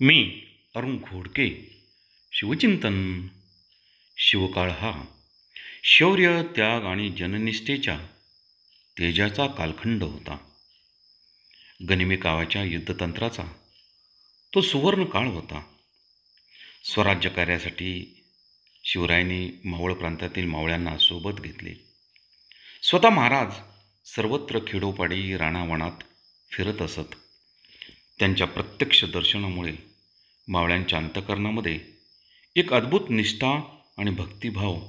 मी अरुण घोडके. शिवचिंतन. शिवकाळ हा शौर्य, त्याग आणि जननिष्ठेच्या तेजाचा कालखंड होता. गनिमी कावाच्या युद्धतंत्राचा तो सुवर्ण काळ होता. स्वराज्य कार्यासाठी शिवरायांनी मावळ प्रांतातील मावळ्यांना सोबत घेतले. स्वतः महाराज सर्वत्र खेडोपाडी रानावनात फिरत असत. त्यांच्या प्रत्यक्ष दर्शनामुळे मावळ्यांच्या अंतःकरणामध्ये एक अद्भुत निष्ठा आणि भक्तिभाव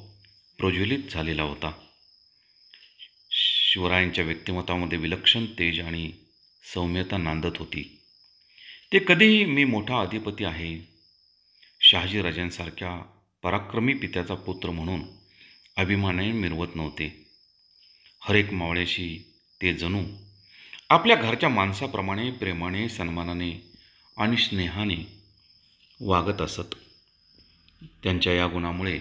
प्रज्वलित झालेला होता. शिवरायांच्या व्यक्तिमत्वामध्ये विलक्षण तेज आणि सौम्यता नांदत होती. ते कधीही मी मोठा अधिपती आहे, शहाजीराजांसारख्या पराक्रमी पित्याचा पुत्र म्हणून अभिमानाने मिरवत नव्हते. हरेक मावळ्याशी ते जणू आपल्या घरच्या माणसाप्रमाणे प्रेमाने, सन्मानाने आणि स्नेहाने वागत असत. त्यांच्या या गुणामुळे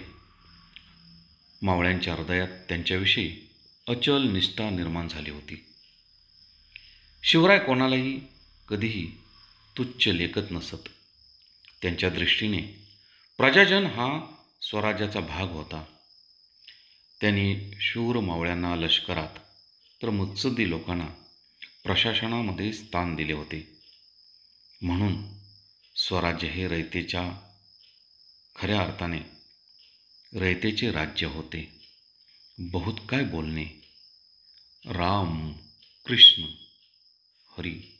मावळ्यांच्या हृदयात त्यांच्याविषयी अचल निष्ठा निर्माण झाली होती. शिवराय कोणालाही कधीही तुच्छ लेखत नसत. त्यांच्या दृष्टीने प्रजाजन हा स्वराज्याचा भाग होता. त्यांनी शूर मावळ्यांना लष्करात तर मुत्सद्दी लोकांना प्रशासनामध्ये स्थान दिले होते. म्हणून स्वराज्य हे रयतेच्या खऱ्या अर्थाने रयतेचे राज्य होते. बहुत काय बोलणे. राम, कृष्ण, हरी.